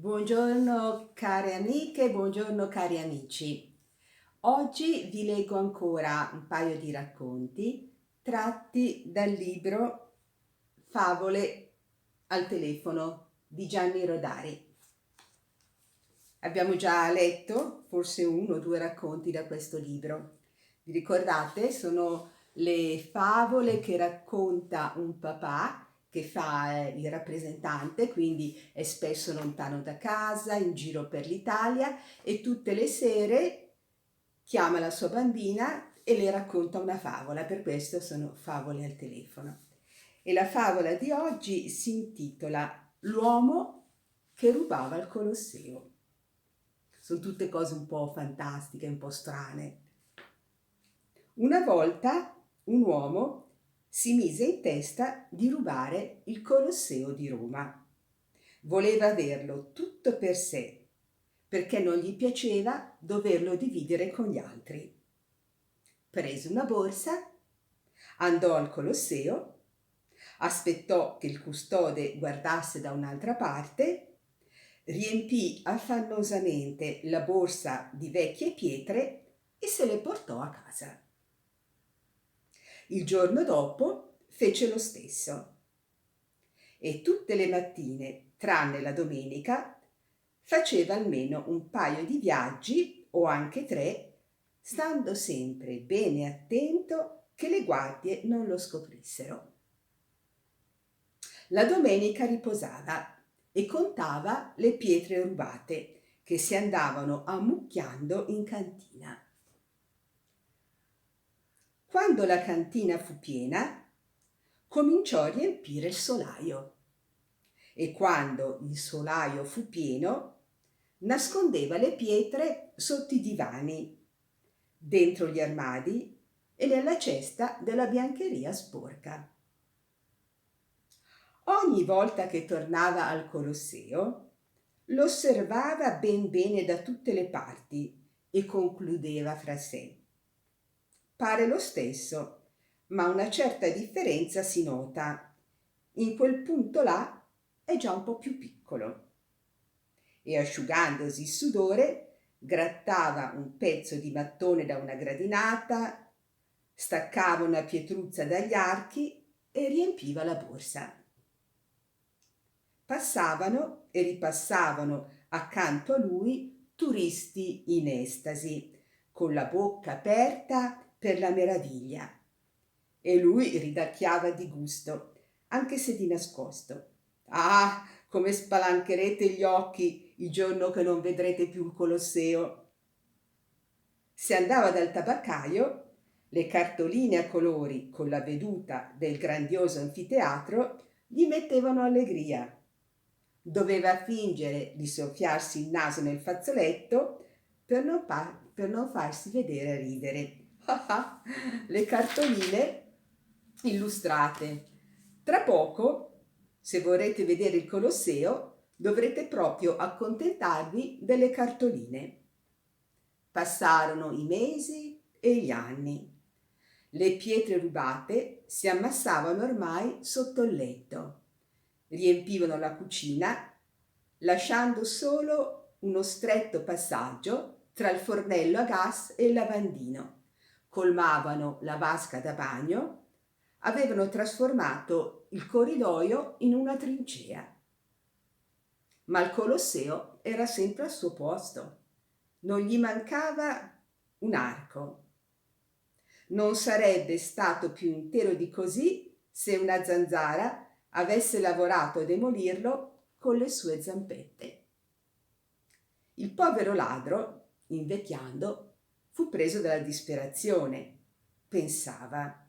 Buongiorno care amiche, buongiorno cari amici. Oggi vi leggo ancora un paio di racconti tratti dal libro Favole al telefono di Gianni Rodari. Abbiamo già letto forse uno o due racconti da questo libro. Vi ricordate? Sono le favole che racconta un papà che fa il rappresentante, quindi è spesso lontano da casa, in giro per l'Italia e tutte le sere chiama la sua bambina e le racconta una favola, per questo sono favole al telefono. E la favola di oggi si intitola L'uomo che rubava il Colosseo. Sono tutte cose un po' fantastiche, un po' strane. Una volta un uomo si mise in testa di rubare il Colosseo di Roma. Voleva averlo tutto per sé, perché non gli piaceva doverlo dividere con gli altri. Prese una borsa, andò al Colosseo, aspettò che il custode guardasse da un'altra parte, riempì affannosamente la borsa di vecchie pietre e se le portò a casa. Il giorno dopo fece lo stesso e tutte le mattine, tranne la domenica, faceva almeno un paio di viaggi o anche tre, stando sempre bene attento che le guardie non lo scoprissero. La domenica riposava e contava le pietre rubate che si andavano ammucchiando in cantina. Quando la cantina fu piena, cominciò a riempire il solaio e quando il solaio fu pieno, nascondeva le pietre sotto i divani, dentro gli armadi e nella cesta della biancheria sporca. Ogni volta che tornava al Colosseo, lo osservava ben bene da tutte le parti e concludeva fra sé. Pare lo stesso, ma una certa differenza si nota. In quel punto là è già un po' più piccolo. E asciugandosi il sudore, grattava un pezzo di mattone da una gradinata, staccava una pietruzza dagli archi e riempiva la borsa. Passavano e ripassavano accanto a lui turisti in estasi, con la bocca aperta per la meraviglia. E lui ridacchiava di gusto, anche se di nascosto. Ah, come spalancherete gli occhi il giorno che non vedrete più il Colosseo. Se andava dal tabaccaio, le cartoline a colori con la veduta del grandioso anfiteatro gli mettevano allegria. Doveva fingere di soffiarsi il naso nel fazzoletto per non farsi vedere a ridere. Le cartoline illustrate. Tra poco, se vorrete vedere il Colosseo, dovrete proprio accontentarvi delle cartoline. Passarono i mesi e gli anni. Le pietre rubate si ammassavano ormai sotto il letto, riempivano la cucina, lasciando solo uno stretto passaggio tra il fornello a gas e il lavandino. Colmavano la vasca da bagno, avevano trasformato il corridoio in una trincea. Ma il Colosseo era sempre al suo posto. Non gli mancava un arco. Non sarebbe stato più intero di così se una zanzara avesse lavorato a demolirlo con le sue zampette. Il povero ladro, invecchiando, fu preso dalla disperazione. Pensava: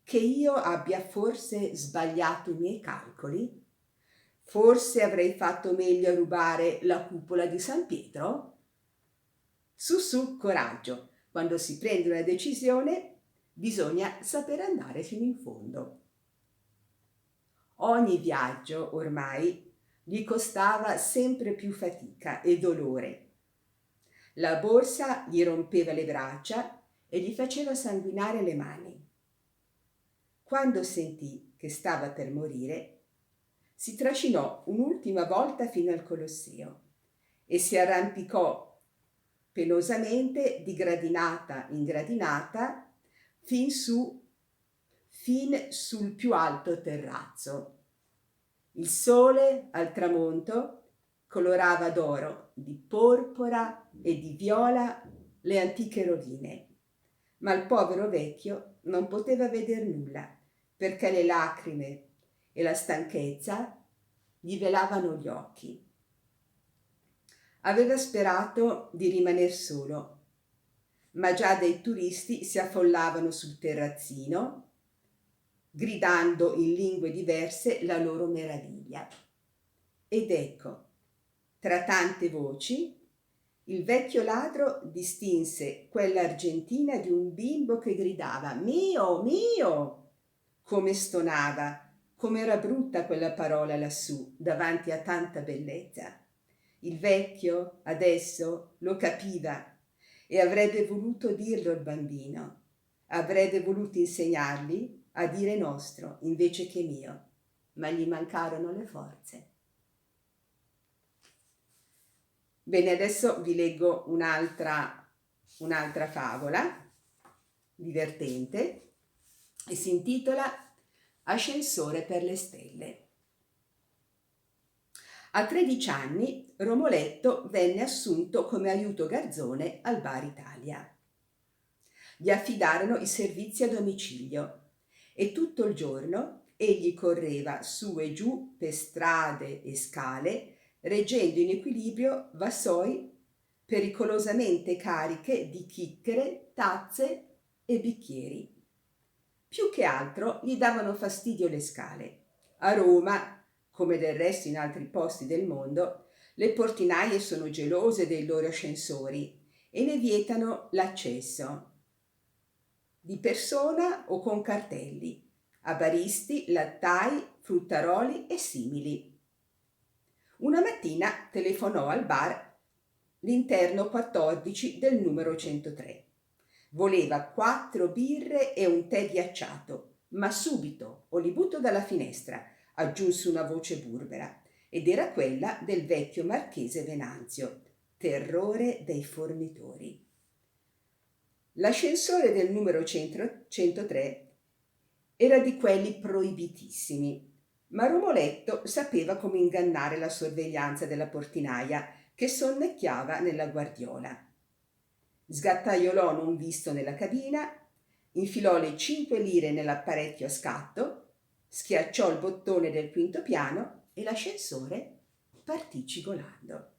che io abbia forse sbagliato i miei calcoli? Forse avrei fatto meglio a rubare la cupola di San Pietro? Su, coraggio, quando si prende una decisione bisogna sapere andare fino in fondo. Ogni viaggio ormai gli costava sempre più fatica e dolore. La borsa gli rompeva le braccia e gli faceva sanguinare le mani. Quando sentì che stava per morire, si trascinò un'ultima volta fino al Colosseo e si arrampicò penosamente di gradinata in gradinata fin sul più alto terrazzo. Il sole al tramonto colorava d'oro, di porpora e di viola le antiche rovine, ma il povero vecchio non poteva veder nulla perché le lacrime e la stanchezza gli velavano gli occhi. Aveva sperato di rimaner solo, ma già dei turisti si affollavano sul terrazzino, gridando in lingue diverse la loro meraviglia. Ed ecco, tra tante voci, il vecchio ladro distinse quella argentina di un bimbo che gridava «Mio, mio!» Come stonava, com'era brutta quella parola lassù, davanti a tanta bellezza. Il vecchio, adesso, lo capiva e avrebbe voluto dirlo al bambino. Avrebbe voluto insegnargli a dire nostro invece che mio, ma gli mancarono le forze. Bene, adesso vi leggo un'altra favola divertente e si intitola Ascensore per le stelle. A 13 anni Romoletto venne assunto come aiuto garzone al Bar Italia. Gli affidarono i servizi a domicilio e tutto il giorno egli correva su e giù per strade e scale, reggendo in equilibrio vassoi pericolosamente cariche di chicchere, tazze e bicchieri. Più che altro gli davano fastidio le scale. A Roma, come del resto in altri posti del mondo, le portinaie sono gelose dei loro ascensori e ne vietano l'accesso di persona o con cartelli a baristi, lattai, fruttaroli e simili. Una mattina telefonò al bar l'interno 14 del numero 103. Voleva 4 birre e un tè ghiacciato, ma subito o li butto dalla finestra, aggiunse una voce burbera, ed era quella del vecchio marchese Venanzio, terrore dei fornitori. L'ascensore del numero 103 era di quelli proibitissimi, ma Romoletto sapeva come ingannare la sorveglianza della portinaia che sonnecchiava nella guardiola. Sgattaiolò non visto nella cabina, infilò le 5 lire nell'apparecchio a scatto, schiacciò il bottone del 5° piano e l'ascensore partì cigolando.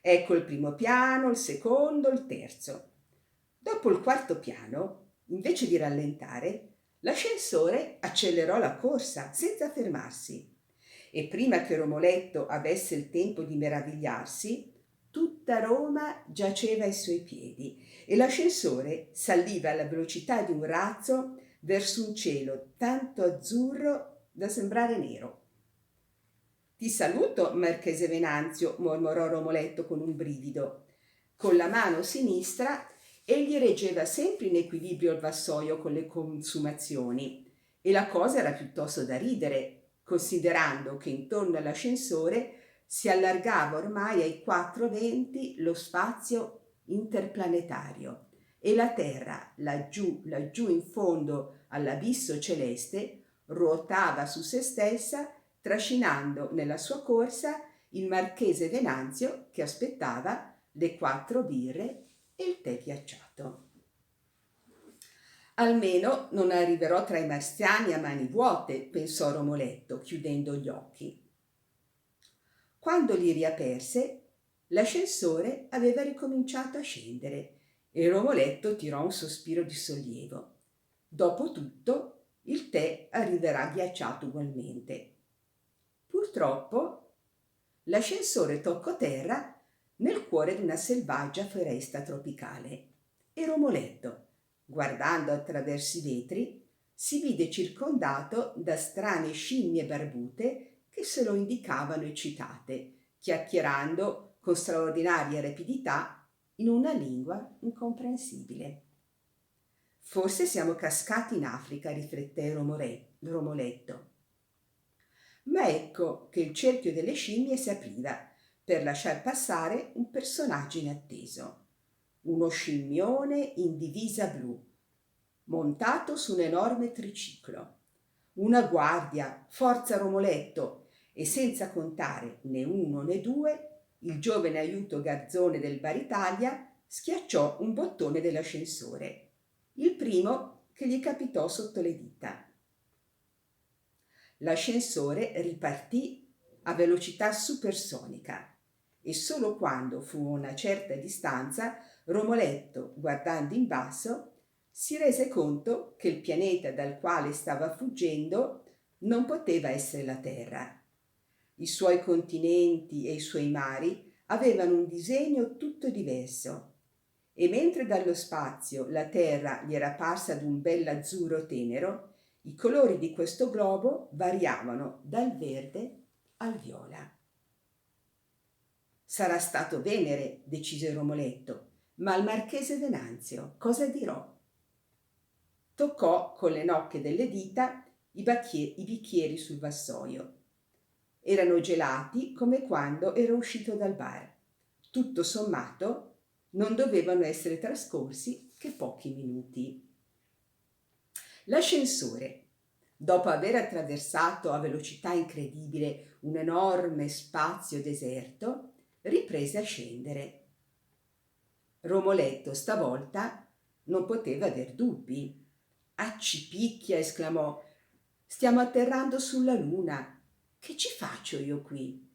Ecco il 1° piano, il 2°, il 3°. Dopo il 4° piano, invece di rallentare, l'ascensore accelerò la corsa senza fermarsi e prima che Romoletto avesse il tempo di meravigliarsi, tutta Roma giaceva ai suoi piedi e l'ascensore saliva alla velocità di un razzo verso un cielo tanto azzurro da sembrare nero. «Ti saluto, marchese Venanzio», mormorò Romoletto con un brivido. Con la mano sinistra egli reggeva sempre in equilibrio il vassoio con le consumazioni e la cosa era piuttosto da ridere, considerando che intorno all'ascensore si allargava ormai ai 4 venti lo spazio interplanetario e la Terra, laggiù in fondo all'abisso celeste, ruotava su se stessa, trascinando nella sua corsa il marchese Venanzio che aspettava le 4 birre e il tè ghiacciato. Almeno non arriverò tra i marziani a mani vuote, pensò Romoletto, chiudendo gli occhi. Quando li riaperse, l'ascensore aveva ricominciato a scendere e Romoletto tirò un sospiro di sollievo. Dopotutto, il tè arriverà ghiacciato ugualmente. Purtroppo, l'ascensore toccò terra nel cuore di una selvaggia foresta tropicale e Romoletto, guardando attraverso i vetri, si vide circondato da strane scimmie barbute che se lo indicavano eccitate, chiacchierando con straordinaria rapidità in una lingua incomprensibile. «Forse siamo cascati in Africa», rifletté Romoletto. Ma ecco che il cerchio delle scimmie si apriva per lasciar passare un personaggio inatteso. Uno scimmione in divisa blu, montato su un enorme triciclo. Una guardia, forza Romoletto, e senza contare né uno né due, il giovane aiuto garzone del Bar Italia schiacciò un bottone dell'ascensore, il primo che gli capitò sotto le dita. L'ascensore ripartì a velocità supersonica e solo quando fu a una certa distanza Romoletto, guardando in basso, si rese conto che il pianeta dal quale stava fuggendo non poteva essere la Terra. I suoi continenti e i suoi mari avevano un disegno tutto diverso e mentre dallo spazio la Terra gli era parsa d'un bell'azzurro tenero, i colori di questo globo variavano dal verde al viola. Sarà stato Venere, decise Romoletto, ma al marchese Venanzio cosa dirò? Toccò con le nocche delle dita i bicchieri sul vassoio. Erano gelati come quando era uscito dal bar. Tutto sommato non dovevano essere trascorsi che pochi minuti. L'ascensore, dopo aver attraversato a velocità incredibile un enorme spazio deserto, riprese a scendere. Romoletto stavolta non poteva aver dubbi. Accipicchia, esclamò, stiamo atterrando sulla Luna. Che ci faccio io qui?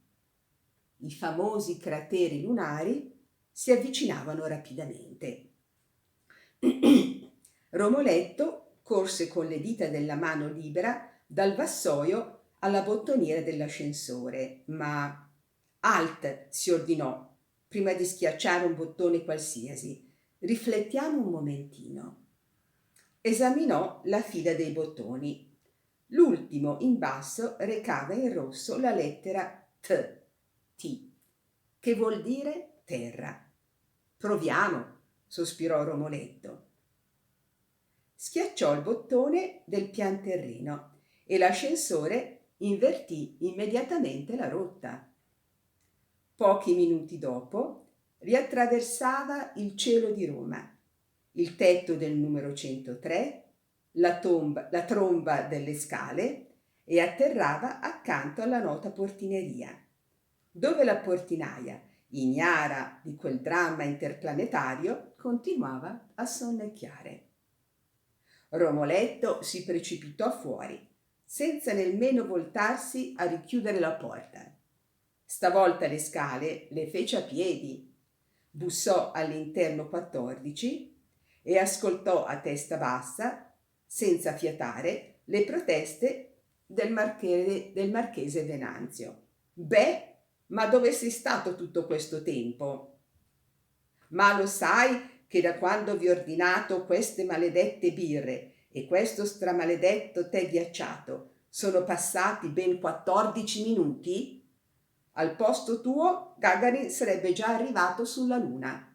I famosi crateri lunari si avvicinavano rapidamente. Romoletto corse con le dita della mano libera dal vassoio alla bottoniera dell'ascensore, ma halt, si ordinò, prima di schiacciare un bottone qualsiasi. Riflettiamo un momentino. Esaminò la fila dei bottoni. L'ultimo in basso recava in rosso la lettera T, che vuol dire terra. Proviamo, sospirò Romoletto. Schiacciò il bottone del pian terreno e l'ascensore invertì immediatamente la rotta. Pochi minuti dopo riattraversava il cielo di Roma, il tetto del numero 103, la tromba delle scale e atterrava accanto alla nota portineria, dove la portinaia, ignara di quel dramma interplanetario, continuava a sonnecchiare. Romoletto si precipitò fuori, senza nemmeno voltarsi a richiudere la porta. Stavolta le scale le fece a piedi, bussò all'interno 14 e ascoltò a testa bassa, senza fiatare, le proteste del marchese Venanzio. Beh, ma dove sei stato tutto questo tempo? Ma lo sai che da quando vi ho ordinato queste maledette birre e questo stramaledetto tè ghiacciato sono passati ben 14 minuti? Al posto tuo Gagarin sarebbe già arrivato sulla Luna.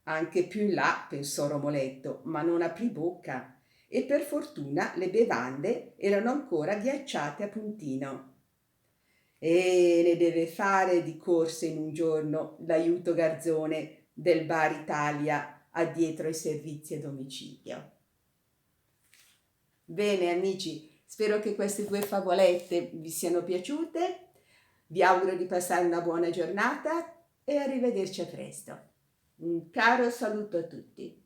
Anche più in là, pensò Romoletto, ma non aprì bocca e per fortuna le bevande erano ancora ghiacciate a puntino. E ne deve fare di corse in un giorno l'aiuto garzone del Bar Italia addietro ai servizi a domicilio. Bene amici, spero che queste due favolette vi siano piaciute. Vi auguro di passare una buona giornata e arrivederci a presto. Un caro saluto a tutti.